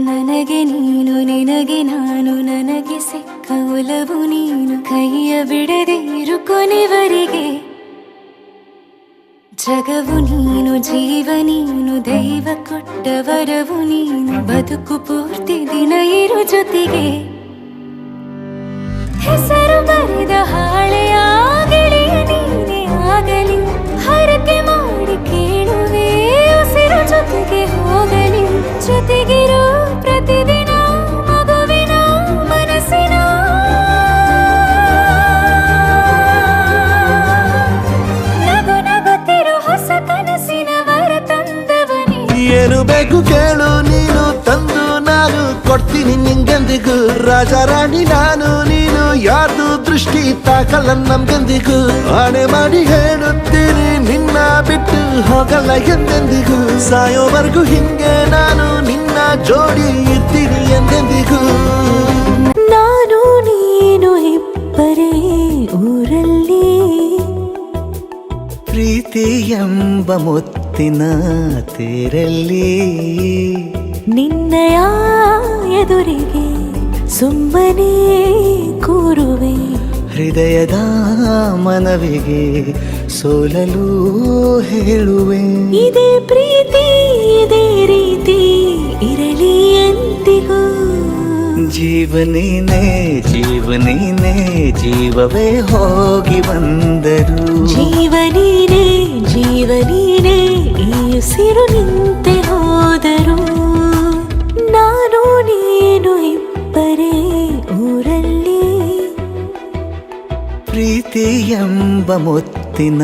ನನಗೆ ನೀನು ನಿನಗೆ ನಾನು, ನನಗೆ ಸಿಕ್ಕ ಒಲವು ನೀನು, ಕೈಯ ಬಿಡದಿರು ಕೊನೆವರೆಗೆ. ಜಗವು ನೀನು, ಜೀವ ನೀನು, ದೈವ ಕೊಟ್ಟ ವರವು ನೀನು, ಬದುಕು ಪೂರ್ತಿ ದಿನ ಇರು ಜೊತೆಗೆ. ಹೆಸರು ಬರೆದ ಹಾಳೆಯ ಗೆಳೆಯ ನೀನೇ ಆಗಲಿ, ಹರಕೆ ಮಾಡಿ ಕೇಳುವೆ ಉಸಿರು ಜೊತೆಗೆ ಹೋಗಲಿ. ಜೊತೆಗಿರೋ ಪ್ರತಿದಿನ ಮಗುವಿನ ಮನಸ್ಸಿನ ನಗು ನಗುತ್ತಿರು ಹೊಸ ಕನಸಿನ ವರ ತಂದವನೇ. ಏನು ಬೇಕು ಕೇಳು ನೀನು, ತಂದು ನಾನು ಕೊಡ್ತೀನಿ ನಿಂಗೆಂದಿಗೂ. ರಾಜ ರಾಣಿ ನಾನು ನೀನು, ಯಾರ್ದು ದೃಷ್ಟಿ ತಾಕಲ್ಲ ನಮ್ಗೆಂದಿಗೂ. ಆಣೆ ಮಾಡಿ ಹೇಳುತ್ತೀನಿ ನಿನ್ನ ಬಿಟ್ಟು ಹೋಗಲ್ಲ ಎಂದೆಂದಿಗೂ. ಸಾಯೋವರೆಗೂ ಹಿಂಗೆ ನಾನು ನಿನ್ನ ಜೋಡಿ ಇರ್ತೀನಿ ಎಂದೆಂದಿಗೂ. ನಾನು ನೀನು ಇಬ್ಬರೇ ಊರಲ್ಲಿ, ಪ್ರೀತಿ ಎಂಬ ಮುತ್ತಿನ ತೇರಲ್ಲಿ. ನಿನ್ನಯ ಎದುರಿಗೆ ಸುಮ್ಮನೆ ಕೂರುವೆ, ಹೃದಯದ ಮನವಿಗೆ ಸೋಲಲು ಹೇಳುವೆ. ಇದೇ ಪ್ರೀತಿ ಇದೇ ರೀತಿ ಇರಲಿ ಎಂದಿಗೂ. ಜೀವನೇನೆ ಜೀವನೇನೆ ಜೀವವೇ ಹೋಗಿ ಬಂದರು. ಜೀವನೀನೇ ಜೀವನೀನೇ ಈ ಉಸಿರು ನಿಂತೆ ಹೋದರು. ನಾನು ನೀನು ಇಬ್ಬರೇ ಊರಲ್ಲಿ, ಪ್ರೀತಿ ಎಂಬ ಮುತ್ತಿನ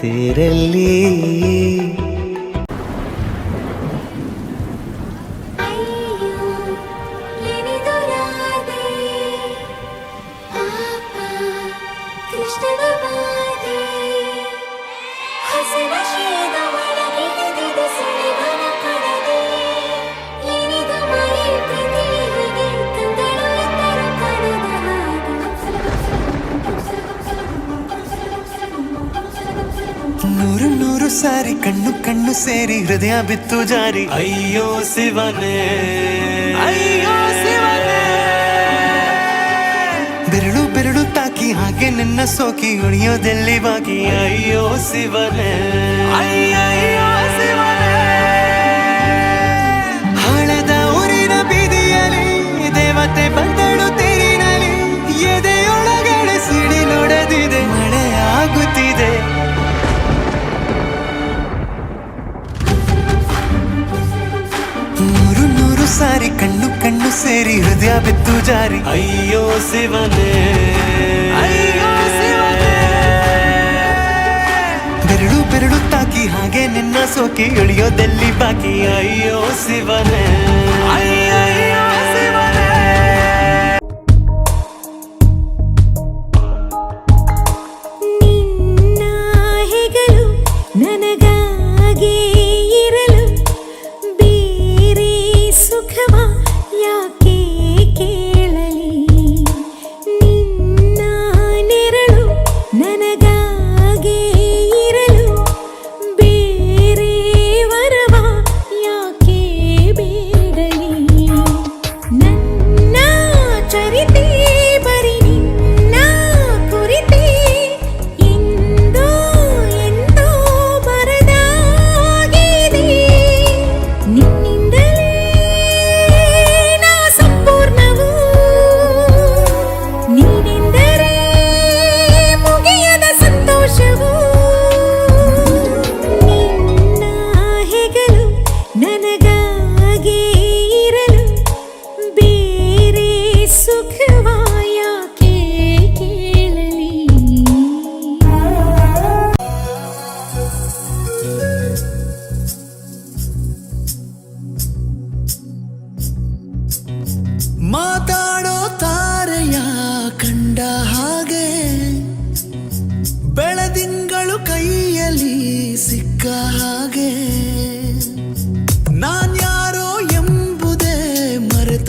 ತೇರಲ್ಲಿ. ನೂರು ನೂರು ಸಾರಿ ಕಣ್ಣು ಕಣ್ಣು ಸೇರಿ ಹೃದಯ ಬಿತ್ತು ಜಾರಿ. ಅಯ್ಯೋ ಶಿವನೇ ಅಯ್ಯೋ ಶಿವನೇ, ಬೆರಳು ಬೆರಳು ತಾಕಿ ಹಾಗೆ ನಿನ್ನ ಸೋಕಿ ಉಳಿಯೋದೆಲ್ಲಿ ಬಾಕಿ. ಅಯ್ಯೋ ಶಿವನೇ ಅಯ್ಯಯ್ಯೋ ಶಿವನೇ, ಹಾಳದ ಊರಿನ ಬೀದಿಯಲ್ಲಿ ದೇವತೆ ಬಂದಳು ತೇರಿನಲ್ಲಿ. ಎದೆಯೊಳಗಡೆ ಸಿಡಿಲೊಡೆದಿದೆ, ಮಳೆ ಆಗುತ್ತಿದೆ. ನೂರು ನೂರು ಸಾರಿ ಕಣ್ಣು ಕಣ್ಣು ಸೇರಿ ಹೃದಯ ಬಿತ್ತು ಜಾರಿ. ಅಯ್ಯೋ ಶಿವನೇ ಅಯ್ಯೋ ಶಿವನೇ, ಬೆರಳು ಬೆರಳು ತಾಕಿ ಹಾಗೆ ನಿನ್ನ ಸೋಕಿ ಇಳಿಯೋದೆಲ್ಲಿ ಬಾಕಿ. ಅಯ್ಯೋ ಶಿವನೇ ಅಯ್ಯಯ್ಯೋ ಶಿವನೇ. ನಿನ್ನ ಹೆಗಲು ನನಗಾಗಿ ಇರಲು, ಬೇರೆ ಸುಖವ ಯಾಕೆ ಕೇಳಲಿ. ನಿನ್ನ ನೆರಳು ನನಗಾಗಿ ಇರಲು, ಬೇರೆ ವರವ ಯಾಕೆ ಬೇಡಲಿ. ನನ್ನ ಚರಿತೆ ಬರಿ ನಿನ್ನ ಕುರಿತೆ, ಎಂದೋ ಎಂದೋ ಬರದಾಗಿದೆ. ನಿನ್ನಿಂದಲೇ ನಾ ಸಂಪೂರ್ಣವು, ನೀನೆಂದರೆ ಮುಗಿಯದ ಸಂತೋಷವು. ನಿನ್ನ ಹೆಗಲು ನನಗಾಗಿ ಇರಲು, ಬೇರೆ ಸುಖವ ಯಾಕೆ ಕೇಳಲಿ. ಮಾತಾಡೋ ತಾರೆಯ ಕಂಡ ಹಾಗೆ, ಬೆಳದಿಂಗಳು ಕೈಯಲ್ಲಿ ಸಿಕ್ಕ ಹಾಗೆ. ನಾನ್ಯಾರೋ ಎಂಬುದೇ ಮರೆತ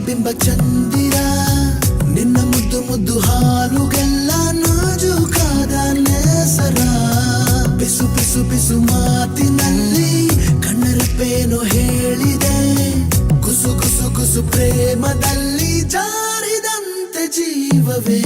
ಬಿಂಬ ಚಂದಿರ ನಿನ್ನ ಮುದ್ದು ಮುದ್ದು ಹಾಲುಗೆಲ್ಲ ನಾಜೂಕಾದ ನೇಸರ ಬಿಸು ಬಿಸು ಬಿಸು ಮಾತಿನಲ್ಲಿ ಕಣ್ಣರಪ್ಪೇನೋ ಹೇಳಿದೆ ಗುಸು ಗುಸು ಗುಸು ಪ್ರೇಮದಲ್ಲಿ ಜಾರಿದಂತೆ ಜೀವವೇ